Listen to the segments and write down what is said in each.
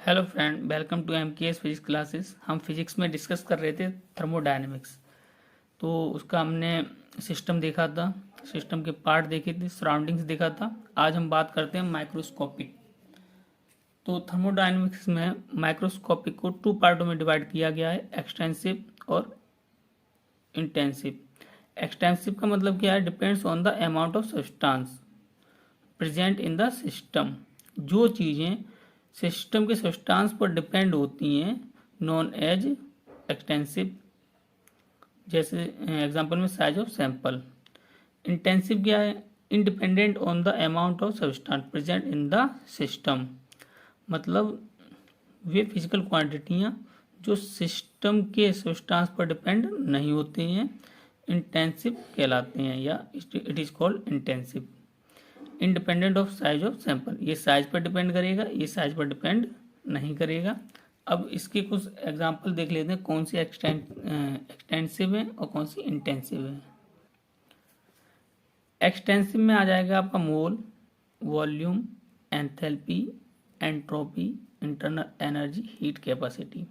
Hello friend, welcome to MKS physics classes. हम physics में discuss कर रहे थे थर्मोडायनेमिक्स। तो उसका हमने सिस्टम देखा था, सिस्टम के पार्ट देखे थे, सराउंडिंग्स देखा था। आज हम बात करते हैं माइक्रोस्कोपिक। तो थर्मोडायनेमिक्स में माइक्रोस्कोपिक को टू पार्टों में डिवाइड किया गया है, एक्सटेंसिव और इंटेंसिव। एक्सटेंसिव का मतलब क्या है? Depends on the amount of substance present in the system. जो चीज़ें सिस्टम के सब्सटेंस पर डिपेंड होती हैं नॉन एज एक्सटेंसिव। जैसे एग्जांपल में साइज ऑफ सैंपल। इंटेंसिव क्या है? Independent on the amount of substance present in the system. मतलब वे फिजिकल क्वांटिटियाँ जो सिस्टम के सब्सटेंस पर डिपेंड नहीं होते हैं इंटेंसिव कहलाते हैं, या it is called intensive. Independent of size of sample, ये साइज पर डिपेंड करेगा, ये साइज पर डिपेंड नहीं करेगा। अब इसके कुछ एग्जांपल देख लेते हैं, कौन सी एक्सटेंसिव है और कौन सी इंटेंसिव है। एक्सटेंसिव में आ जाएगा आपका mole, volume, enthalpy, entropy, internal energy, heat capacity.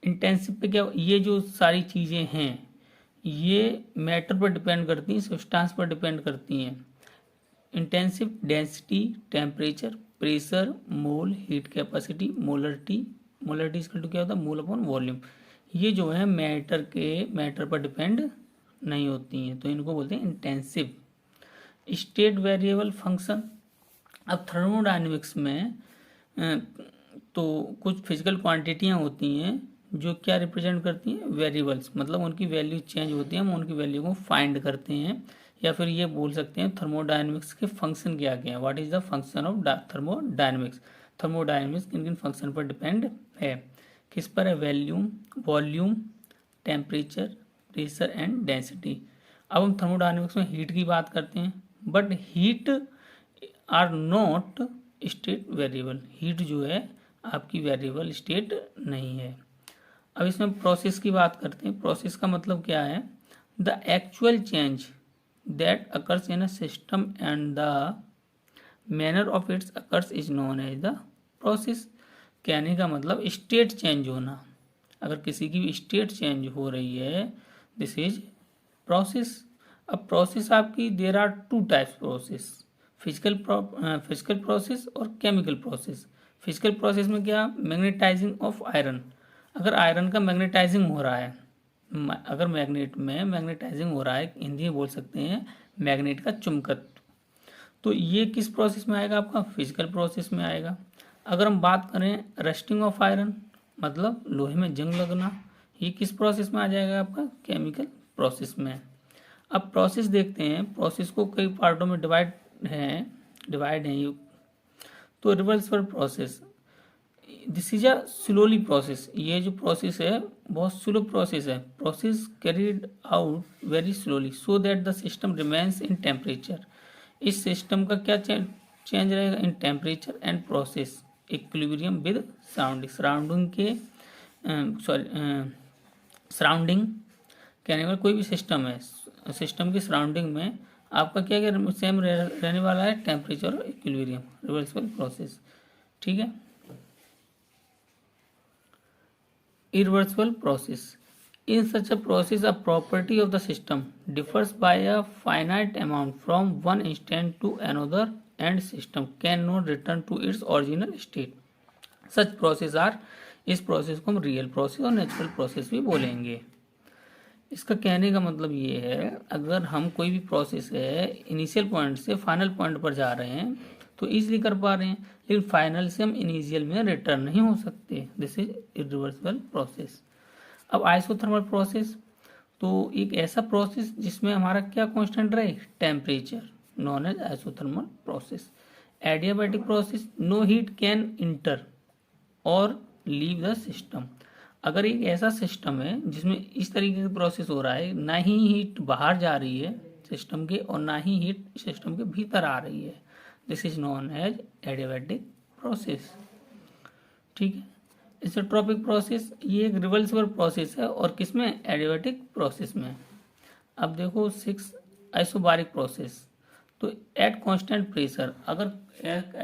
Intensive पे क्या, ये जो सारी चीज़ें हैं ये मैटर पर डिपेंड करती हैं, सब्सटेंस पर डिपेंड करती हैं। इंटेंसिव डेंसिटी, टेम्परेचर, प्रेशर, मोल, हीट कैपेसिटी, मोलरिटी। मोलरिटी इसका क्या होता है? Mole upon volume. ये जो है मैटर पर डिपेंड नहीं होती हैं, तो इनको बोलते हैं इंटेंसिव। State variable function. अब थर्मोडायनेमिक्स में तो कुछ फिजिकल क्वांटिटियाँ होती हैं जो क्या रिप्रेजेंट करती हैं? वेरिएबल्स। मतलब उनकी वैल्यू चेंज होती है, हम उनकी वैल्यू को फाइंड करते हैं, या फिर ये बोल सकते हैं थर्मोडायनेमिक्स के फंक्शन क्या क्या है। What is the function of thermodynamics? Thermodynamics किन किन फंक्शन पर डिपेंड है? किस पर है? Volume, temperature, pressure and density. अब हम थर्मोडायनेमिक्स में हीट की बात करते हैं, but heat are not state variable. Heat जो है आपकी वेरिएबल स्टेट नहीं है। अब इसमें प्रोसेस की बात करते हैं। प्रोसेस का मतलब क्या है? The actual change that occurs in a system and the manner of its occurs is known as the process। कहने का मतलब स्टेट चेंज होना। अगर किसी की भी स्टेट चेंज हो रही है, दिस इज प्रोसेस। अब प्रोसेस आपकी there are two types process, physical process और केमिकल प्रोसेस। फिजिकल प्रोसेस में क्या? Magnetising of iron. अगर आयरन का मैग्नेटाइजिंग हो रहा है, अगर मैग्नेट में मैग्नेटाइजिंग हो रहा है, हिंदी में बोल सकते हैं मैग्नेट का चुंबकत्व, तो ये किस प्रोसेस में आएगा? आपका फिजिकल प्रोसेस में आएगा। अगर हम बात करें रस्टिंग ऑफ आयरन, मतलब लोहे में जंग लगना, ये किस प्रोसेस में आ जाएगा? आपका केमिकल प्रोसेस में। अब प्रोसेस देखते हैं, प्रोसेस को कई पार्टों में डिवाइड है ये। तो reversible process, this is a slowly process. ये जो प्रोसेस है बहुत स्लो प्रोसेस है। Process carried out very slowly so that the system remains in temperature. इस सिस्टम का क्या चेंज रहेगा? In temperature and process equilibrium with surrounding कहने का कोई भी सिस्टम है, सिस्टम की सराउंडिंग में आपका क्या क्या सेम रहने वाला है? टेम्परेचर और इक्विलिब्रियम। रिवर्सिबल प्रोसेस, ठीक है। Irreversible process. In such a process, a property of the system differs by a finite amount from one instant to another, and system cannot return to its original state. Such process are, इस process को हम real process और natural process भी बोलेंगे। इसका कहने का मतलब ये है, अगर हम कोई भी प्रोसेस है इनिशियल पॉइंट से फाइनल पॉइंट पर जा रहे हैं तो इजीली कर पा रहे हैं, लेकिन फाइनल से हम इनिशियल में रिटर्न नहीं हो सकते। This is irreversible process. अब आइसोथर्मल प्रोसेस, तो एक ऐसा प्रोसेस जिसमें हमारा क्या कांस्टेंट रहे? Temperature, known as isothermal process. Adiabatic process, no heat can enter or leave the system. अगर एक ऐसा सिस्टम है जिसमें इस तरीके का प्रोसेस हो रहा है, ना ही हीट बाहर जा रही है सिस्टम के और ना ही हीट सिस्टम के भीतर आ रही है, this is known as adiabatic process, ठीक है। आइसोट्रोपिक प्रोसेस, ये एक रिवर्सिबल प्रोसेस है, और किसमें? एडियाबैटिक प्रोसेस में। अब देखो 6 आइसोबारिक प्रोसेस, तो एट कांस्टेंट प्रेशर, अगर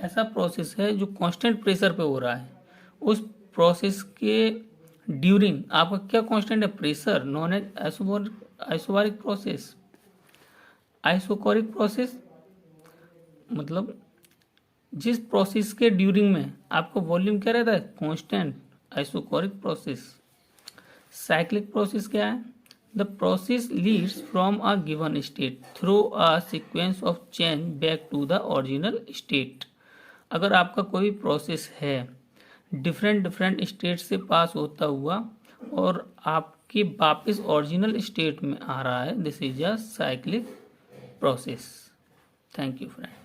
ऐसा प्रोसेस है जो कांस्टेंट प्रेशर पे हो रहा है, उस प्रोसेस के ड्यूरिंग आपका क्या कांस्टेंट है, pressure, known as isobaric process. Isochoric process मतलब जिस प्रोसेस के ड्यूरिंग में आपका वॉल्यूम क्या रहता है, constant, isochoric process. Cyclic process क्या है, the process leads from a given state through a sequence of change back to the original state. अगर आपका कोई प्रोसेस है डिफरेंट स्टेट से पास होता हुआ और आपके वापस ओरिजिनल स्टेट में आ रहा है, this is a cyclic process. Thank you friend.